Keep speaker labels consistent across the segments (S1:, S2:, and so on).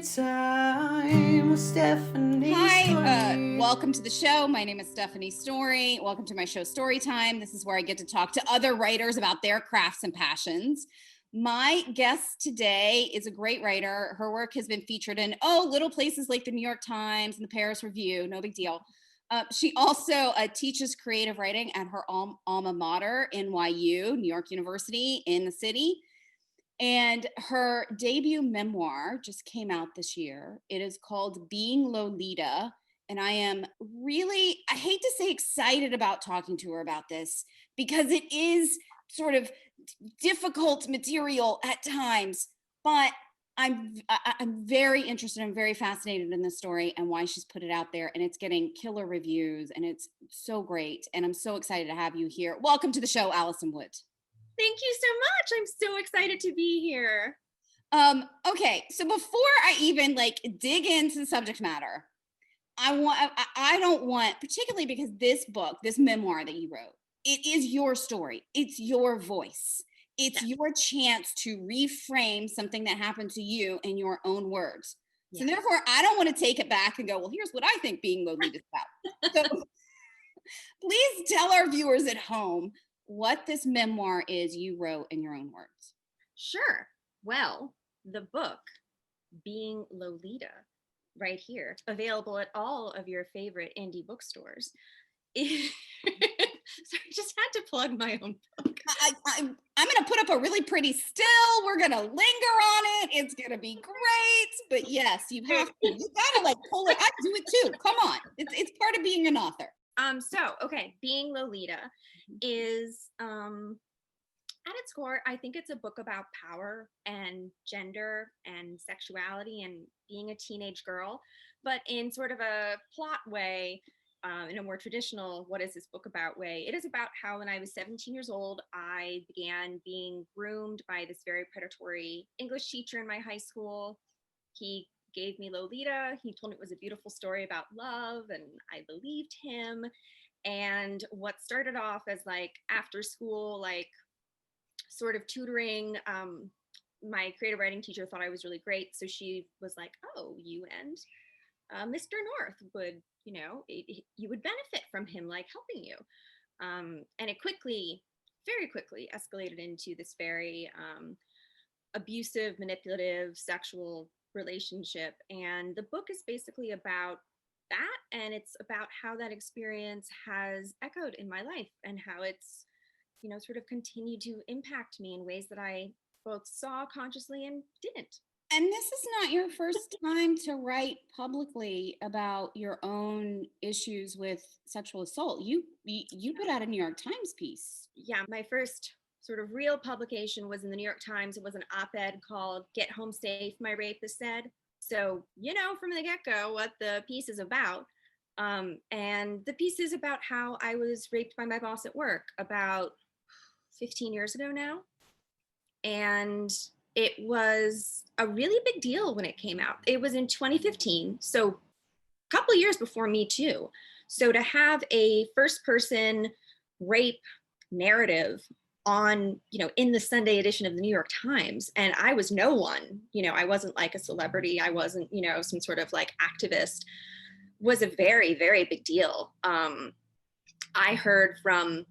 S1: Story time with Stephanie.
S2: Hi, welcome to the show. My name is Stephanie Storey. Welcome to my show, Story Time. This is where I get to talk to other writers about their crafts and passions. My guest today is a great writer. Her work has been featured in, little places like the New York Times and the Paris Review. No big deal. She also teaches creative writing at her alma mater, NYU, New York University in the city. And her debut memoir just came out this year. It is called Being Lolita. And I am really, I hate to say excited about talking to her about this because it is sort of difficult material at times, but I'm very interested. I'm very fascinated in this story and why she's put it out there, and it's getting killer reviews, and it's so great. And I'm so excited to have you here. Welcome to the show, Alisson Wood.
S3: Thank you so much. I'm so excited to be here.
S2: Okay, so before I even dig into the subject matter, I don't want, particularly because this book, this memoir that you wrote, it is your story. It's your voice. It's your chance to reframe something that happened to you in your own words. So therefore, I don't want to take it back and go, well, here's what I think Being Lolita is about. So please tell our viewers at home what this memoir is you wrote in your own words.
S3: Sure. Well, the book, Being Lolita, right here, available at all of your favorite indie bookstores. So I just had to plug my own book.
S2: I'm going to put up a really pretty still. We're going to linger on it. It's going to be great. But yes, you have to. You got to pull it. I do it too. Come on. It's part of being an author.
S3: Being Lolita is, at its core, I think it's a book about power and gender and sexuality and being a teenage girl, but in sort of a plot way, in a more traditional, what is this book about way. It is about how when I was 17 years old, I began being groomed by this very predatory English teacher in my high school. He gave me Lolita. He told me it was a beautiful story about love, and I believed him. And what started off as after school, sort of tutoring, my creative writing teacher thought I was really great. So she was like, oh, you and Mr. North would, you would benefit from him, helping you. And it very quickly escalated into this very abusive, manipulative, sexual relationship. And the book is basically about that, and it's about how that experience has echoed in my life and how it's sort of continued to impact me in ways that I both saw consciously and didn't.
S2: And this is not your first time to write publicly about your own issues with sexual assault. You put out a New York Times piece.
S3: Yeah, my first sort of real publication was in the New York Times. It was an op-ed called "Get Home Safe, My Rapist Said." So, from the get-go what the piece is about. And the piece is about how I was raped by my boss at work about 15 years ago now. And it was a really big deal when it came out. It was in 2015, so a couple years before Me Too. So to have a first-person rape narrative on, in the Sunday edition of the New York Times, and I was no one, I wasn't like a celebrity, I wasn't, some sort of activist, was a very, very big deal. I heard from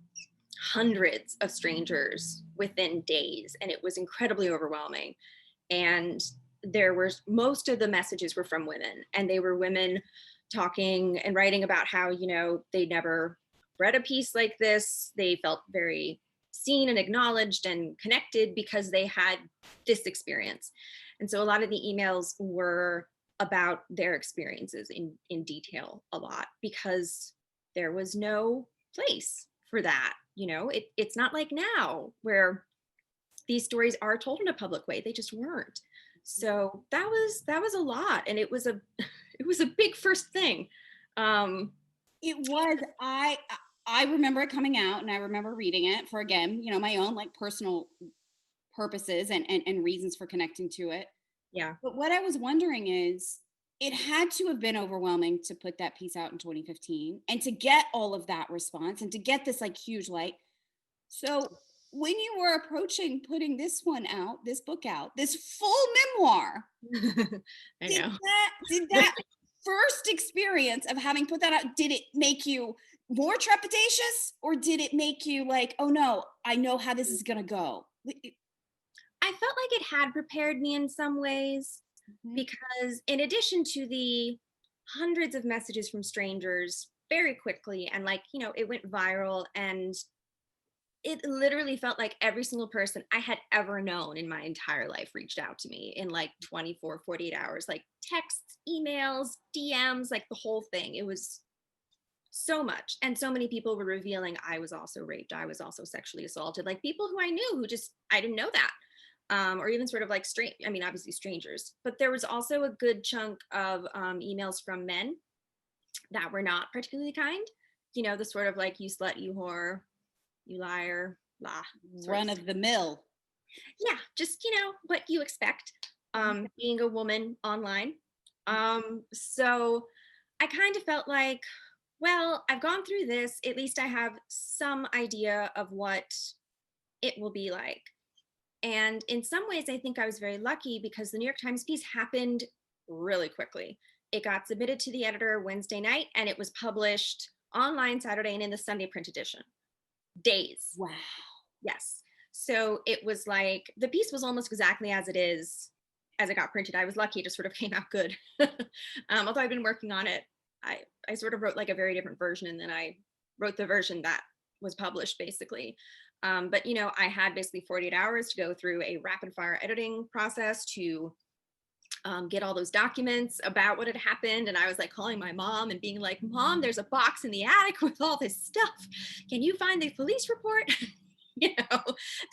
S3: hundreds of strangers within days, and it was incredibly overwhelming. And most of the messages were from women, and they were women talking and writing about how, they never read a piece like this. They felt very seen and acknowledged and connected because they had this experience. And so a lot of the emails were about their experiences in detail a lot, because there was no place for that. It's not like now where these stories are told in a public way. They just weren't. So that was a lot, and it was a big first thing.
S2: It was. I remember it coming out, and I remember reading it for, again, my own personal purposes and reasons for connecting to it.
S3: Yeah.
S2: But what I was wondering is, it had to have been overwhelming to put that piece out in 2015 and to get all of that response and to get this huge light. So when you were approaching putting this book out, this full memoir,
S3: I
S2: did
S3: know.
S2: that first experience of having put that out, did it make you more trepidatious, or did it make you like, oh no, I know how this is gonna go?
S3: I felt like it had prepared me in some ways, because in addition to the hundreds of messages from strangers very quickly, and like, you know, it went viral, and it literally felt like every single person I had ever known in my entire life reached out to me in like 24, 48 hours, like texts, emails, DMs, like the whole thing. It was so much. And so many people were revealing I was also raped, I was also sexually assaulted, like people who I knew who just, I didn't know that. Or even sort of like I mean, obviously strangers, but there was also a good chunk of emails from men that were not particularly kind. You know, the sort of like, you slut, you whore, you liar, blah.
S2: Run of the mill.
S3: Yeah, just, you know, what you expect, being a woman online. So I kind of felt like, well, I've gone through this, at least I have some idea of what it will be like. And in some ways, I think I was very lucky, because the New York Times piece happened really quickly. It got submitted to the editor Wednesday night, and it was published online Saturday and in the Sunday print edition. Days.
S2: Wow.
S3: Yes. So it was like, the piece was almost exactly as it is, as it got printed. I was lucky, it just sort of came out good. Although I've been working on it, I sort of wrote like a very different version, and then I wrote the version that was published basically. But you know, I had basically 48 hours to go through a rapid fire editing process to get all those documents about what had happened. And I was like calling my mom and being like, Mom, there's a box in the attic with all this stuff. Can you find the police report? You know,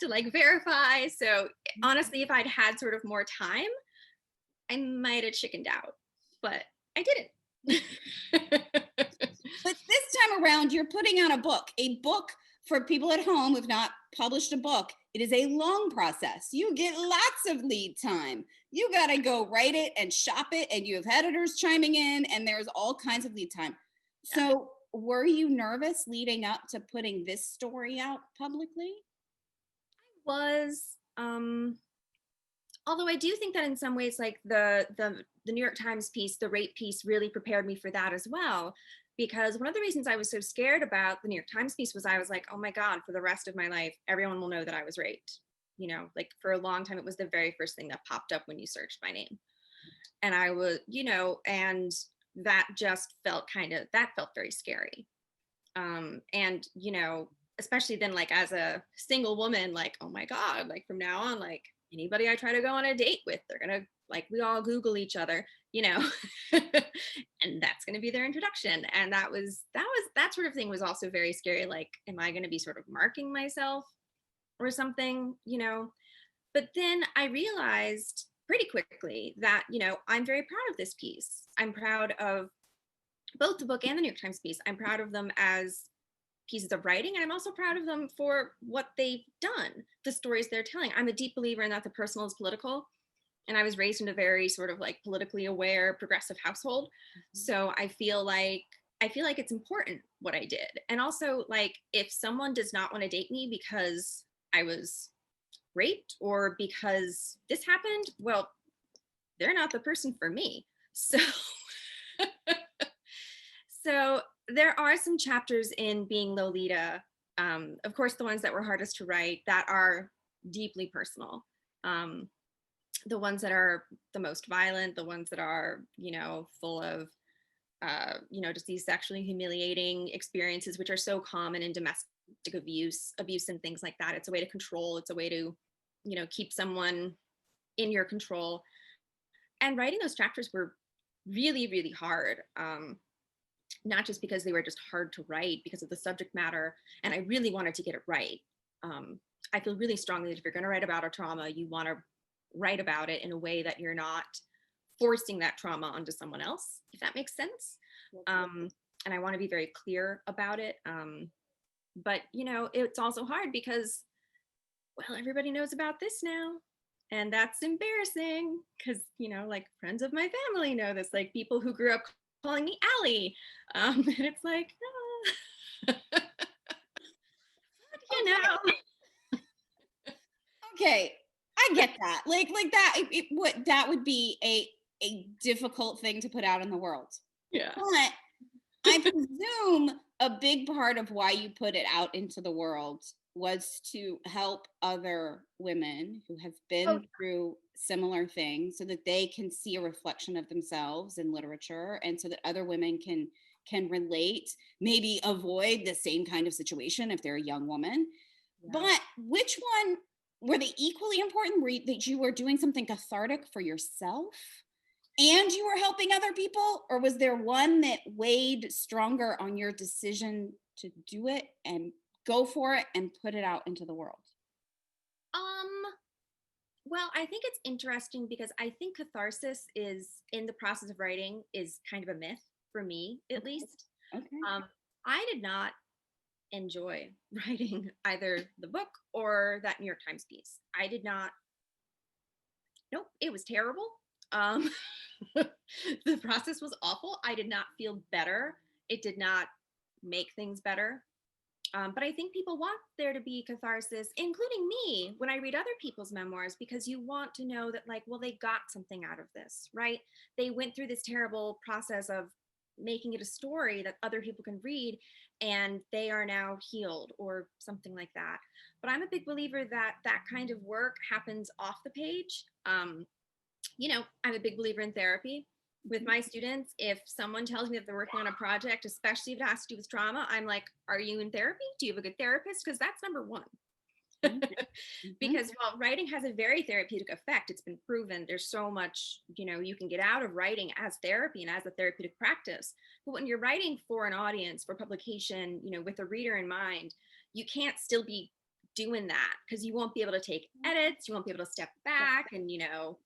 S3: to like verify. So honestly, if I'd had sort of more time, I might have chickened out, but I didn't.
S2: But this time around, you're putting out a book for people at home who've not published a book. It is a long process. You get lots of lead time. You got to go write it and shop it, and you have editors chiming in, and there's all kinds of lead time. Yeah. So were you nervous leading up to putting this story out publicly?
S3: I was, although I do think that in some ways, like the New York Times piece, the rape piece, really prepared me for that as well. Because one of the reasons I was so scared about the New York Times piece was I was like, oh my God, for the rest of my life, everyone will know that I was raped. You know, like for a long time, it was the very first thing that popped up when you searched my name. And I was, you know, and that just felt that felt very scary. And, you know, especially then, like as a single woman, like, oh my God, like from now on, like anybody I try to go on a date with, they're going to, like, we all Google each other, you know, and that's going to be their introduction. And that sort of thing was also very scary. Like, am I going to be sort of marking myself or something, you know? But then I realized pretty quickly that, you know, I'm very proud of this piece. I'm proud of both the book and the New York Times piece. I'm proud of them as pieces of writing, and I'm also proud of them for what they've done, the stories they're telling. I'm a deep believer in that the personal is political. And I was raised in a very sort of like politically aware, progressive household. So I feel like it's important what I did. And also, like, if someone does not want to date me because I was raped or because this happened, well, they're not the person for me. So so there are some chapters in Being Lolita, of course, the ones that were hardest to write, that are deeply personal. The ones that are the most violent, the ones that are, you know, full of, you know, just these sexually humiliating experiences, which are so common in domestic abuse and things like that. It's a way to control. It's a way to, you know, keep someone in your control. And writing those chapters were really, really hard. Not just because they were just hard to write because of the subject matter, and I really wanted to get it right. I feel really strongly that if you're going to write about a trauma, you want to write about it in a way that you're not forcing that trauma onto someone else, if that makes sense. And I want to be very clear about it. But, you know, it's also hard because, well, everybody knows about this now. And that's embarrassing because, you know, like friends of my family know this, like people who grew up calling me Allie. And it's like, oh. You know.
S2: Okay, I get that. Like that. That would be a difficult thing to put out in the world.
S3: Yeah.
S2: But I presume a big part of why you put it out into the world was to help other women who have been through similar things so that they can see a reflection of themselves in literature, and so that other women can relate, maybe avoid the same kind of situation if they're a young woman.
S3: Yeah.
S2: But which one were they equally important? That you were doing something cathartic for yourself and you were helping other people, or was there one that weighed stronger on your decision to do it and go for it and put it out into the world?
S3: Well, I think it's interesting because I think catharsis is in the process of writing is kind of a myth for me, at least.
S2: Okay.
S3: I did not enjoy writing either the book or that New York Times piece. I did not. Nope, it was terrible. The process was awful. I did not feel better. It did not make things better. But I think people want there to be catharsis, including me, when I read other people's memoirs, because you want to know that, like, well, they got something out of this, right? They went through this terrible process of making it a story that other people can read, and they are now healed or something like that. But I'm a big believer that that kind of work happens off the page. You know, I'm a big believer in therapy. With my students, if someone tells me that they're working on a project, especially if it has to do with trauma, I'm like, are you in therapy? Do you have a good therapist? Because that's number one. Because while writing has a very therapeutic effect, it's been proven, there's so much, you know, you can get out of writing as therapy and as a therapeutic practice. But when you're writing for an audience, for publication, you know, with a reader in mind, you can't still be doing that because you won't be able to take edits, you won't be able to step back and, you know.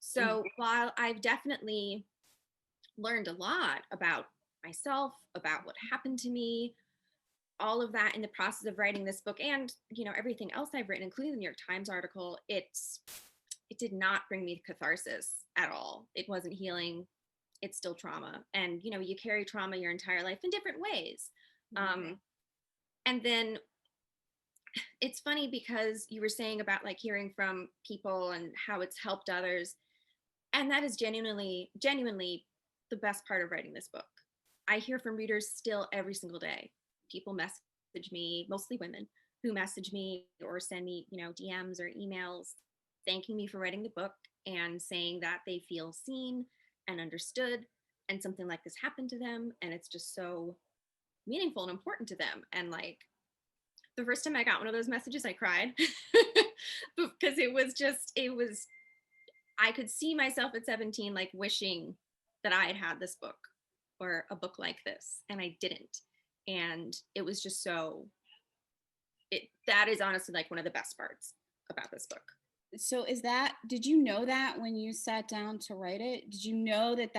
S3: So while I've definitely learned a lot about myself, about what happened to me, all of that in the process of writing this book, and, you know, everything else I've written, including the New York Times article, it did not bring me catharsis at all. It wasn't healing. It's still trauma. And, you know, you carry trauma your entire life in different ways. And then it's funny because you were saying about like hearing from people and how it's helped others. And that is genuinely the best part of writing this book. I hear from readers still every single day. People message me, mostly women, who message me or send me, you know, DMs or emails thanking me for writing the book and saying that they feel seen and understood and something like this happened to them. And it's just so meaningful and important to them. And like the first time I got one of those messages, I cried because it was I could see myself at 17, like wishing that I had had this book or a book like this, and I didn't. And it was just that is honestly like one of the best parts about this book.
S2: So did you know that when you sat down to write it? Did you know did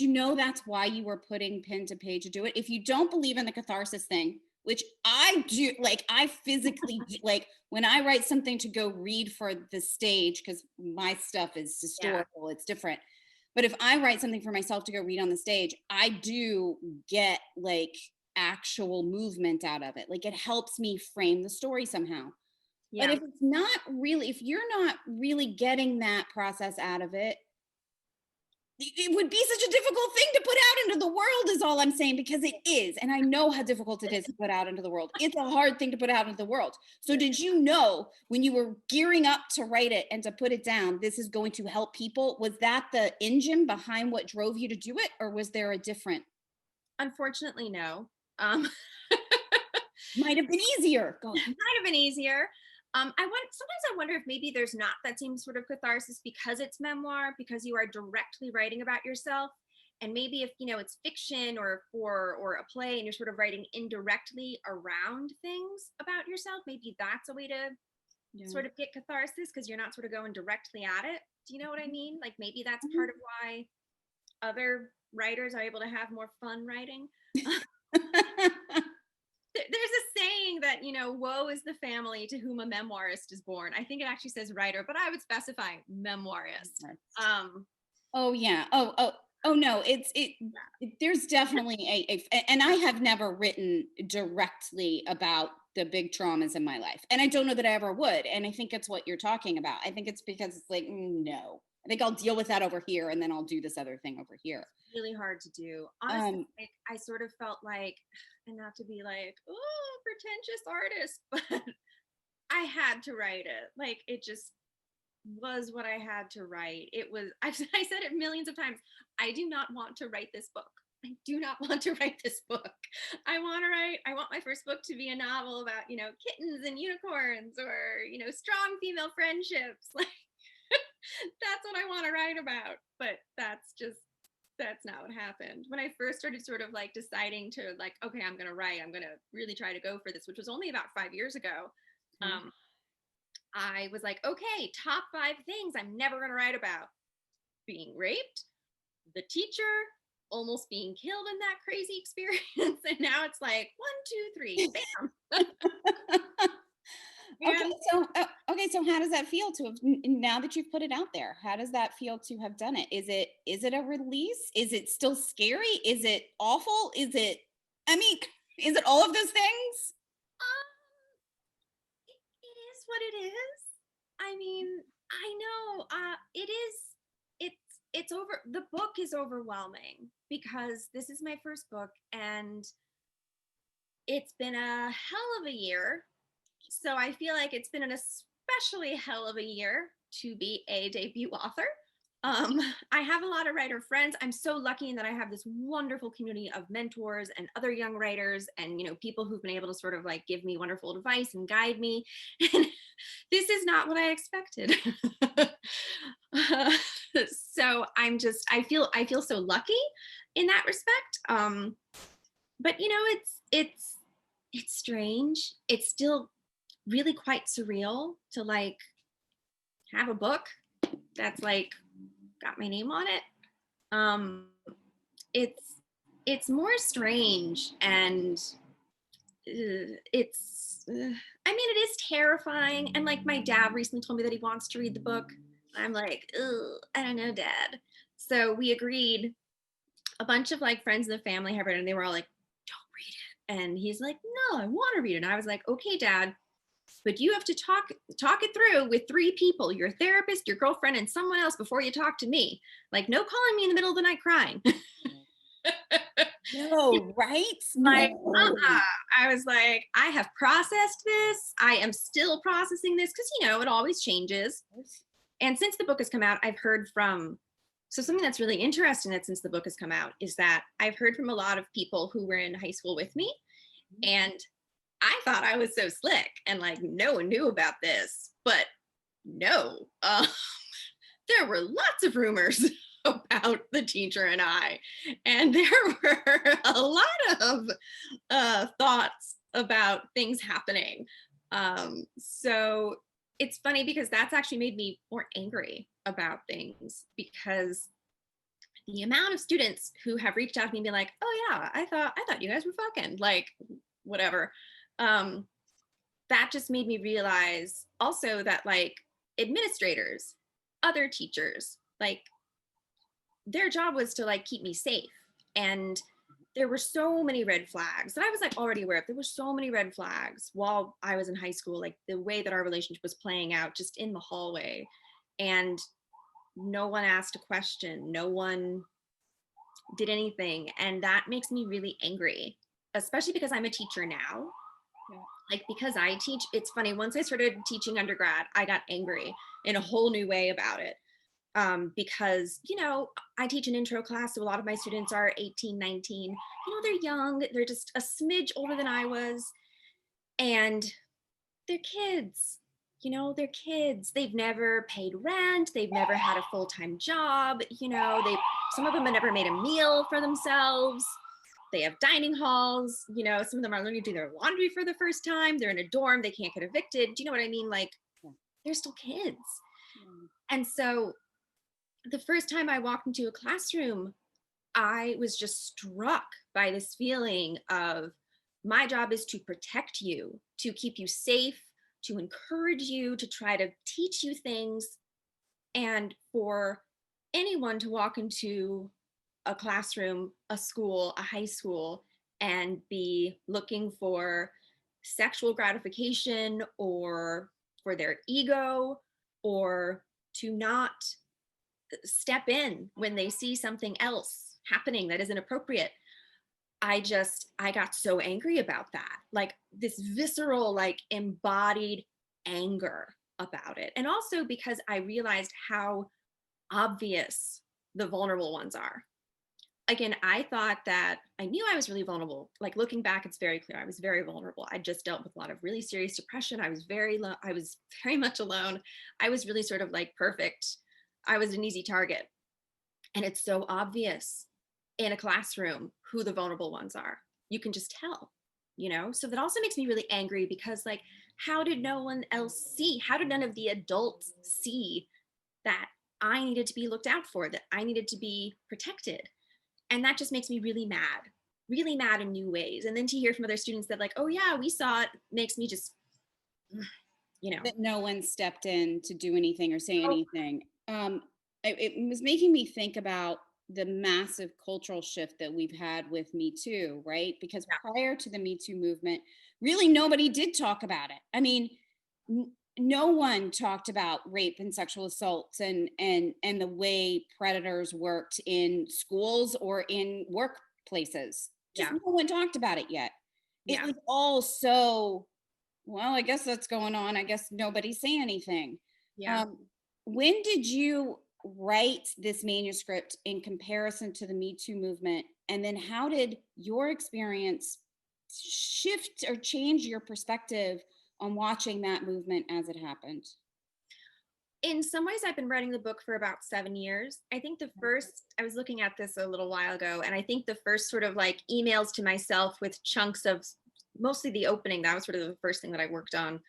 S2: you know that's why you were putting pen to page to do it? If you don't believe in the catharsis thing, which I do, like I physically do, like when I write something to go read for the stage, because my stuff is historical, it's different. But if I write something for myself to go read on the stage, I do get like actual movement out of it. Like it helps me frame the story somehow. Yeah. But if you're not really getting that process out of it, it would be such a difficult thing to put out into the world is all I'm saying, because it is. And I know how difficult it is to put out into the world. It's a hard thing to put out into the world. So did you know when you were gearing up to write it and to put it down, this is going to help people? Was that the engine behind what drove you to do it? Or was there a different?
S3: Unfortunately, no.
S2: Might have been easier.
S3: Might have been easier. Sometimes I wonder if maybe there's not that same sort of catharsis because it's memoir, because you are directly writing about yourself. And maybe if, you know, it's fiction or a play and you're sort of writing indirectly around things about yourself, maybe that's a way to sort of get catharsis because you're not sort of going directly at it. Do you know what I mean? Like maybe that's part of why other writers are able to have more fun writing. There's a saying that, you know, woe is the family to whom a memoirist is born. I think it actually says writer, but I would specify memoirist.
S2: Oh yeah. Oh, Oh no, there's definitely and I have never written directly about the big traumas in my life. And I don't know that I ever would. And I think it's what you're talking about. I think it's because it's like, no, I think I'll deal with that over here and then I'll do this other thing over here.
S3: Really hard to do. Honestly, like, I sort of felt like, and not to be like, oh, pretentious artist, but I had to write it. Like, it just was what I had to write. It was, I said it millions of times. I do not want to write this book. I do not want to write this book. I want my first book to be a novel about, kittens and unicorns, or, strong female friendships. Like, that's what I want to write about. But that's not what happened. When I first started sort of like deciding to like, okay, I'm going to really try to go for this, which was only about 5 years ago. I was like, okay, top 5 things I'm never going to write about: being raped, the teacher, almost being killed in that crazy experience. And now it's like 1, 2, 3, bam.
S2: Okay, so how does that feel to have, now that you've put it out there, how does that feel to have done it? Is it a release? Is it still scary? Is it awful? Is it all of those things?
S3: It is what it is. I mean, I know it is. It's over. The book is overwhelming because this is my first book and it's been a hell of a year. So I feel like it's been an especially hell of a year to be a debut author. I have a lot of writer friends. I'm so lucky in that I have this wonderful community of mentors and other young writers and, people who've been able to sort of like give me wonderful advice and guide me. And this is not what I expected. So I feel so lucky in that respect. But it's strange. It's still really quite surreal to like have a book that's like got my name on it. It's more strange, and it is terrifying. And like my dad recently told me that he wants to read the book. I'm like, I don't know, Dad. So we agreed. A bunch of like friends in the family have read it, and they were all like, don't read it. And he's like, no, I want to read it. And I was like, okay, Dad, but you have to talk it through with 3 people: your therapist, your girlfriend, and someone else before you talk to me. Like, no calling me in the middle of the night crying.
S2: No, right?
S3: Like,
S2: No.
S3: I was like, I have processed this. I am still processing this because, it always changes. And since the book has come out, I've heard from, so something that's really interesting that since the book has come out is that I've heard from a lot of people who were in high school with me. And I thought I was so slick and like no one knew about this, but no, there were lots of rumors about the teacher and I, and there were a lot of thoughts about things happening. So it's funny because that's actually made me more angry about things, because the amount of students who have reached out to me and been like, oh yeah, I thought you guys were fucking, like, whatever. That just made me realize also that like administrators, other teachers, like their job was to like keep me safe. And there were so many red flags that I was like already aware of. There were so many red flags while I was in high school, like the way that our relationship was playing out just in the hallway. And no one asked a question. No one did anything. And that makes me really angry, especially because I'm a teacher now. Yeah. Like, because I teach, it's funny, once I started teaching undergrad, I got angry in a whole new way about it. Because, I teach an intro class, so a lot of my students are 18, 19, they're young, they're just a smidge older than I was, and they're kids, they're kids. They've never paid rent, they've never had a full-time job, some of them have never made a meal for themselves. They have dining halls, some of them are learning to do their laundry for the first time. They're in a dorm, they can't get evicted. Do you know what I mean? Like, they're still kids. And so the first time I walked into a classroom, I was just struck by this feeling of, my job is to protect you, to keep you safe, to encourage you, to try to teach you things. And for anyone to walk into a classroom, a school, a high school, and be looking for sexual gratification or for their ego, or to not step in when they see something else happening that isn't appropriate. I got so angry about that, like this visceral, like embodied anger about it. And also because I realized how obvious the vulnerable ones are. Again, I thought that I knew I was really vulnerable. Like looking back, it's very clear I was very vulnerable. I just dealt with a lot of really serious depression. I was very much alone. I was really sort of like perfect. I was an easy target. And it's so obvious in a classroom who the vulnerable ones are. You can just tell, you know? So that also makes me really angry because, like, how did no one else see? How did none of the adults see that I needed to be looked out for, that I needed to be protected? And that just makes me really mad in new ways. And then to hear from other students that, like, oh yeah, we saw it, makes me just, you know.
S2: That no one stepped in to do anything or say
S3: Oh,
S2: anything. It was making me think about the massive cultural shift that we've had with Me Too, right? Because
S3: yeah.
S2: prior to the Me Too movement, really nobody did talk about it. I mean, no one talked about rape and sexual assaults and the way predators worked in schools or in workplaces. Just
S3: Yeah.
S2: no one talked about it yet. It
S3: Yeah.
S2: was all so, well, I guess that's going on. I guess nobody say anything.
S3: Yeah.
S2: When did you write this manuscript in comparison to the Me Too movement? And then how did your experience shift or change your perspective on watching that movement as it happened?
S3: In some ways, I've been writing the book for about 7 years. I think the first, I was looking at this a little while ago, and I think the first sort of like emails to myself with chunks of mostly the opening, that was sort of the first thing that I worked on,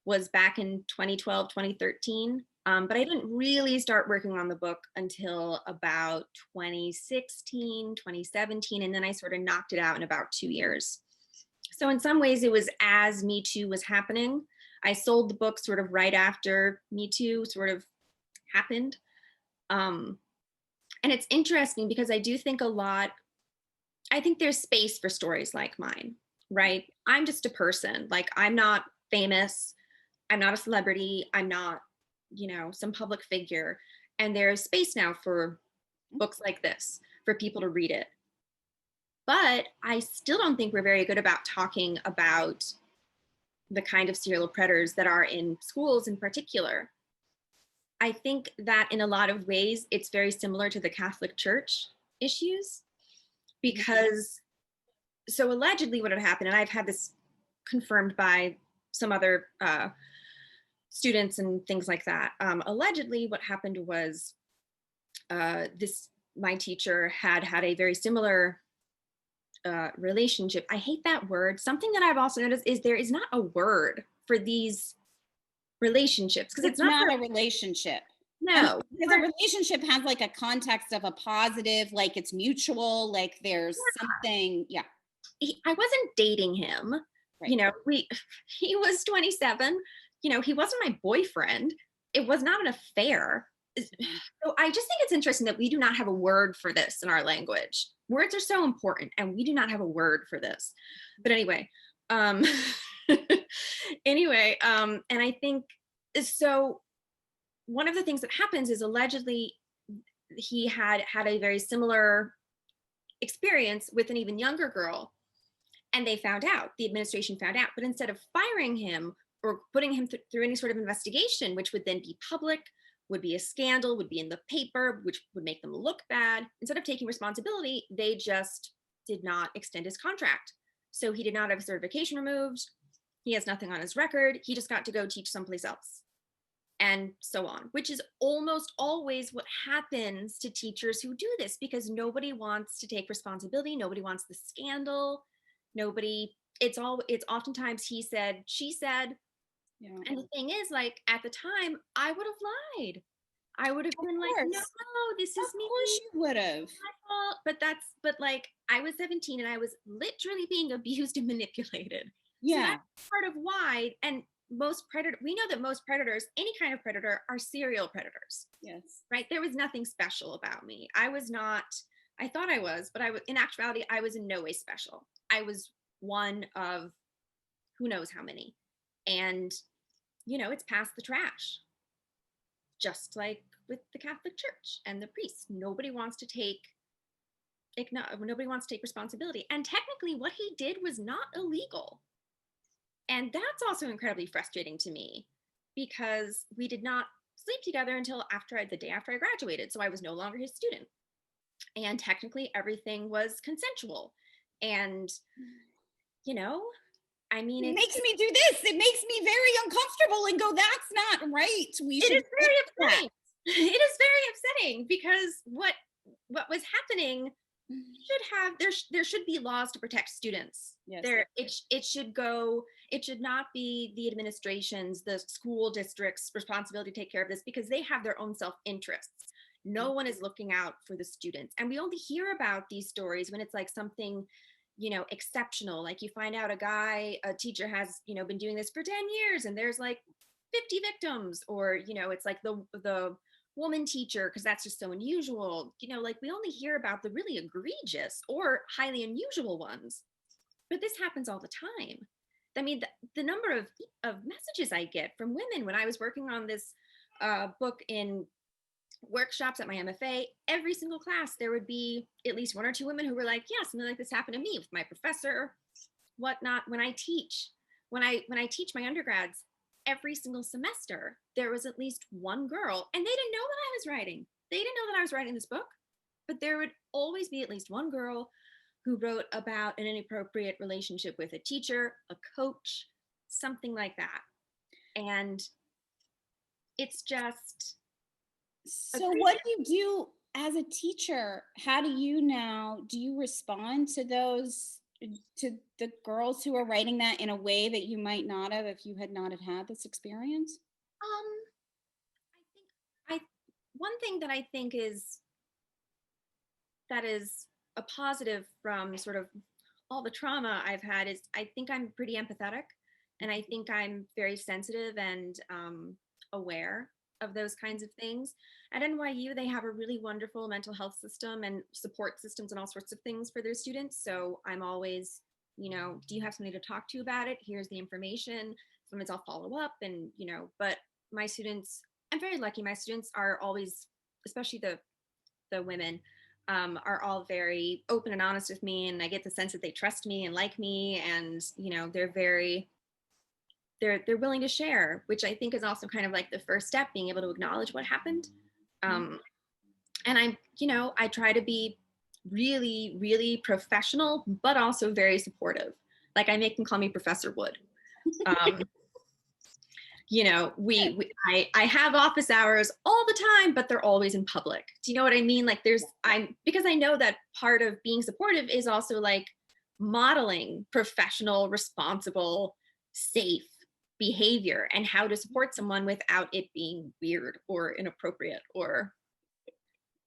S3: was back in 2012, 2013. But I didn't really start working on the book until about 2016, 2017, and then I sort of knocked it out in about 2 years. So in some ways, it was as Me Too was happening. I sold the book sort of right after Me Too sort of happened. And it's interesting because I do think I think there's space for stories like mine, right? I'm just a person. Like, I'm not famous. I'm not a celebrity. I'm not, you know, some public figure. And there's space now for books like this, for people to read it. But I still don't think we're very good about talking about the kind of serial predators that are in schools in particular. I think that in a lot of ways, it's very similar to the Catholic Church issues, because so allegedly what had happened, and I've had this confirmed by some other students and things like that. Allegedly what happened was my teacher had a very similar relationship. I hate that word. Something that I've also noticed is there is not a word for these relationships, because
S2: It's not a relationship.
S3: No,
S2: because a relationship has like a context of a positive, like it's mutual, like there's something. Yeah.
S3: I wasn't dating him.
S2: Right.
S3: You know, he was 27. You know, he wasn't my boyfriend. It was not an affair. So I just think it's interesting that we do not have a word for this in our language. Words are so important, and we do not have a word for this. But anyway, and I think so. One of the things that happens is allegedly he had a very similar experience with an even younger girl, and they found out, the administration found out, but instead of firing him or putting him through any sort of investigation, which would then be public, would be a scandal, would be in the paper, which would make them look bad, instead of taking responsibility, they just did not extend his contract. So he did not have his certification removed. He has nothing on his record. He just got to go teach someplace else, and so on, which is almost always what happens to teachers who do this, because nobody wants to take responsibility. Nobody wants the scandal. It's oftentimes he said, she said. Yeah. And the thing is, like, at the time, I would have lied. I would have been like, no, this is me.
S2: Of course you would have.
S3: But like, I was 17 and I was literally being abused and manipulated.
S2: Yeah.
S3: So that's part of why. And we know that most predators, any kind of predator, are serial predators.
S2: Yes.
S3: Right? There was nothing special about me. I was not I thought I was, but in actuality, I was in no way special. I was one of who knows how many. And, it's passed the trash, just like with the Catholic Church and the priests. Nobody wants to take responsibility. And technically what he did was not illegal. And that's also incredibly frustrating to me, because we did not sleep together until the day after I graduated. So I was no longer his student. And technically everything was consensual. And,
S2: it makes me do this. It makes me very uncomfortable and go, that's not right.
S3: It is very upsetting. It is very upsetting, because what was happening there should be laws to protect students.
S2: Yes.
S3: It should not be the administration's, the school district's responsibility to take care of this, because they have their own self-interests. No one is looking out for the students. And we only hear about these stories when it's like something, exceptional. Like you find out a teacher has, been doing this for 10 years and there's like 50 victims, or, it's like the woman teacher, because that's just so unusual. Like we only hear about the really egregious or highly unusual ones, but this happens all the time. I mean, the number of messages I get from women when I was working on this book in workshops at my MFA, every single class, there would be at least one or two women who were like, yeah, something like this happened to me with my professor, whatnot. When I teach my undergrads, every single semester, there was at least one girl, and they didn't know that I was writing. They didn't know that I was writing this book, but there would always be at least one girl who wrote about an inappropriate relationship with a teacher, a coach, something like that. And it's just...
S2: So what do you do as a teacher? How do you respond to the girls who are writing that in a way that you might not have if you had not had this experience?
S3: One thing that I think is a positive from sort of all the trauma I've had is I think I'm pretty empathetic, and I think I'm very sensitive and aware of those kinds of things. At NYU, they have a really wonderful mental health system and support systems and all sorts of things for their students. So I'm always, do you have somebody to talk to about it? Here's the information. Sometimes I'll follow up, and, but my students, I'm very lucky. My students are always, especially the women, are all very open and honest with me. And I get the sense that they trust me and like me. And, they're willing to share, which I think is also kind of like the first step, being able to acknowledge what happened. And I try to be really, really professional, but also very supportive. Like I make them call me Professor Wood. I have office hours all the time, but they're always in public. Do you know what I mean? Like because I know that part of being supportive is also like modeling professional, responsible, safe behavior and how to support someone without it being weird or inappropriate, or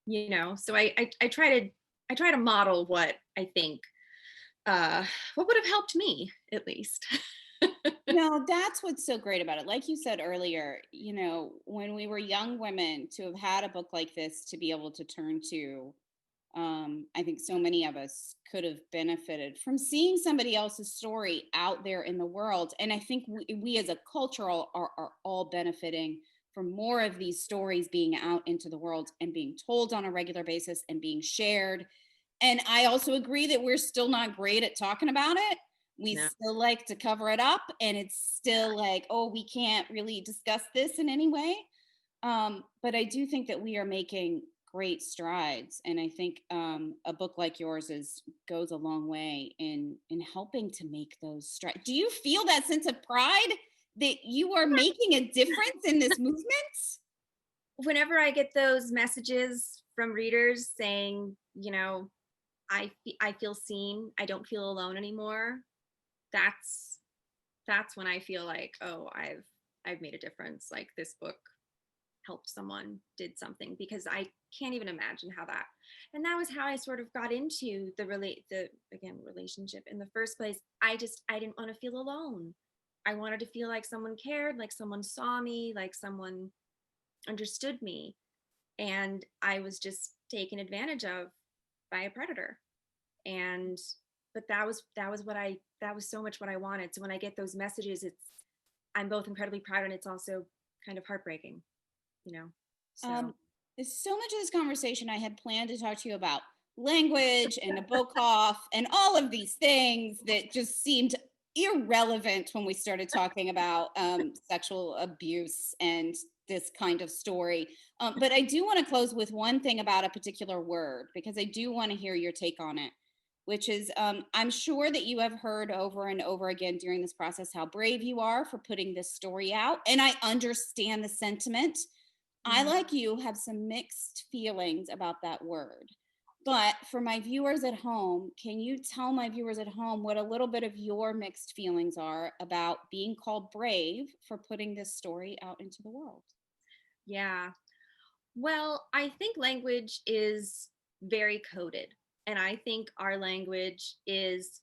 S3: so I try to model what I think what would have helped me, at least.
S2: No, that's what's so great about it. Like you said earlier, when we were young women, to have had a book like this to be able to turn to, I think so many of us could have benefited from seeing somebody else's story out there in the world. And I think we as a culture are all benefiting from more of these stories being out into the world and being told on a regular basis and being shared. And I also agree that we're still not great at talking about it. We still like to cover it up, and it's still like, oh, we can't really discuss this in any way. But I do think that we are making great strides, and I think a book like yours goes a long way in helping to make those strides. Do you feel that sense of pride that you are making a difference in this movement?
S3: Whenever I get those messages from readers saying, I feel seen, I don't feel alone anymore, that's when I feel like, oh, I've made a difference. Like this book helped someone, did something, because I can't even imagine how that, and that was how I sort of got into the relationship in the first place. I didn't want to feel alone. I wanted to feel like someone cared, like someone saw me, like someone understood me. And I was just taken advantage of by a predator. But that was so much what I wanted. So when I get those messages, I'm both incredibly proud and it's also kind of heartbreaking, you know. So
S2: so much of this conversation I had planned to talk to you about language and Nabokov and all of these things that just seemed irrelevant when we started talking about sexual abuse and this kind of story. But I do want to close with one thing about a particular word, because I do want to hear your take on it, which is I'm sure that you have heard over and over again during this process how brave you are for putting this story out. And I understand the sentiment. I, like you, have some mixed feelings about that word. But for my viewers at home, can you tell my viewers at home what a little bit of your mixed feelings are about being called brave for putting this story out into the world?
S3: Yeah. Well, I think language is very coded. And I think our language is,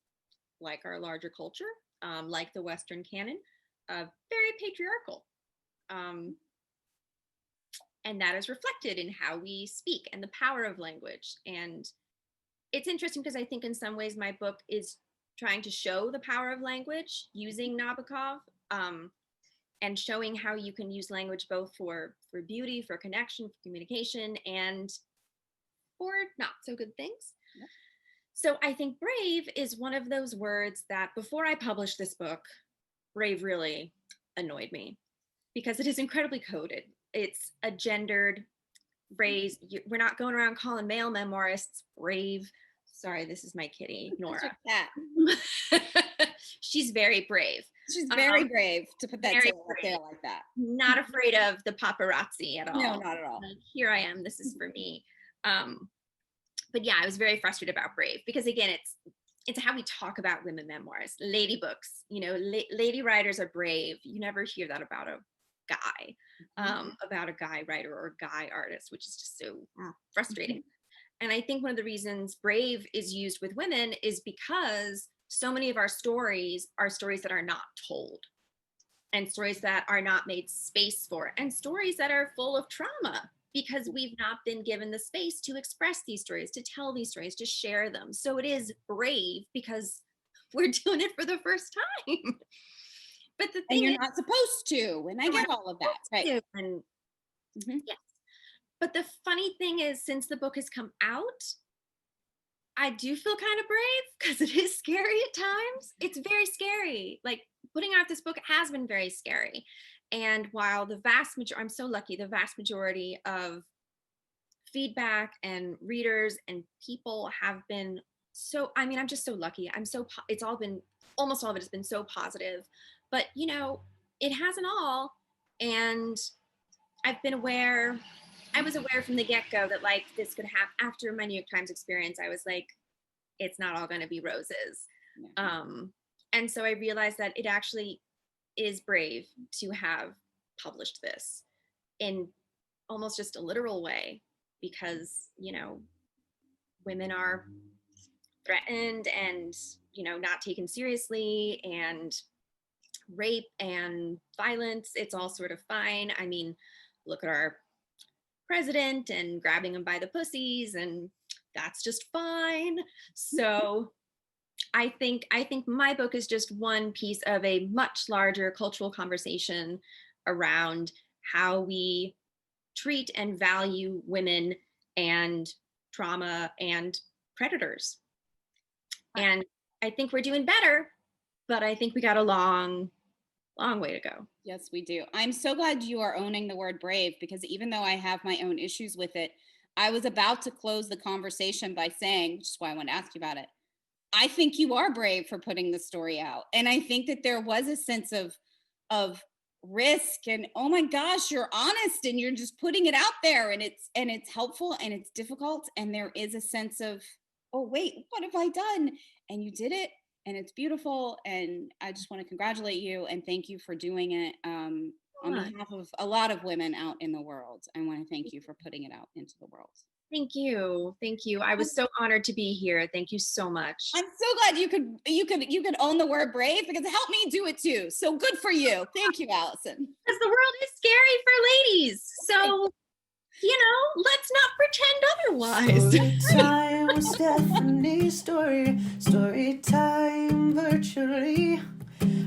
S3: like our larger culture, like the Western canon, very patriarchal. And that is reflected in how we speak and the power of language. And it's interesting because I think in some ways my book is trying to show the power of language using Nabokov, and showing how you can use language both for beauty, for connection, for communication, and for not so good things. Yep. So I think brave is one of those words that before I published this book, brave really annoyed me because it is incredibly coded. It's a gendered phrase. We're not going around calling male memoirists brave. Sorry, this is my kitty, Nora. She's very brave.
S2: She's very brave to put that tail up there like that.
S3: Not afraid of the paparazzi at all.
S2: No, not at all.
S3: Like, here I am. This is for me. But yeah, I was very frustrated about brave because again, it's how we talk about women memoirs, lady books. You know, lady writers are brave. You never hear that about a guy, about a guy writer or a guy artist, which is just so frustrating. And I think one of the reasons brave is used with women is because so many of our stories are stories that are not told, and stories that are not made space for, and stories that are full of trauma because we've not been given the space to express these stories, to tell these stories, to share them. So it is brave because we're doing it for the first time. But the thing
S2: and you're not supposed to, and I get all of that, right?
S3: And yes. But the funny thing is, since the book has come out, I do feel kind of brave because it is scary at times. It's very scary. Like putting out this book has been very scary. And while I'm so lucky, the vast majority of feedback and readers and people have been I'm just so lucky. Almost all of it has been so positive. But, you know, it hasn't all. And I was aware from the get-go that like this could happen. After my New York Times experience, I was like, it's not all going to be roses. Yeah. And so I realized that it actually is brave to have published this in almost just a literal way because, you know, women are threatened and, you know, not taken seriously, and rape and violence, it's all sort of fine. I mean, look at our president and grabbing him by the pussies, and that's just fine. So I think my book is just one piece of a much larger cultural conversation around how we treat and value women and trauma and predators. And I think we're doing better, but I think we got a long way to go.
S2: Yes, we do. I'm so glad you are owning the word brave, because even though I have my own issues with it, I was about to close the conversation by saying, which is why I want to ask you about it, I think you are brave for putting the story out. And I think that there was a sense of risk and, oh my gosh, you're honest and you're just putting it out there, and it's helpful and it's difficult. And there is a sense of, oh wait, what have I done? And you did it, and it's beautiful. And I just want to congratulate you and thank you for doing it on behalf of a lot of women out in the world. I want to thank you for putting it out into the world.
S3: Thank you. Thank you. I was so honored to be here. Thank you so much.
S2: I'm so glad you could own the word brave, because it helped me do it too. So good for you. Thank you, Alisson.
S3: Because the world is scary for ladies. So, you know, let's not pretend otherwise.
S1: Story time with Stephanie Storey. Story time virtually.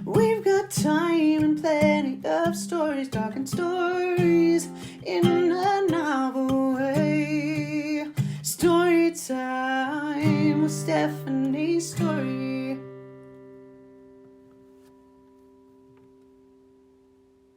S1: We've got time and plenty of stories, talking stories in a novel way. Story time with Stephanie Storey.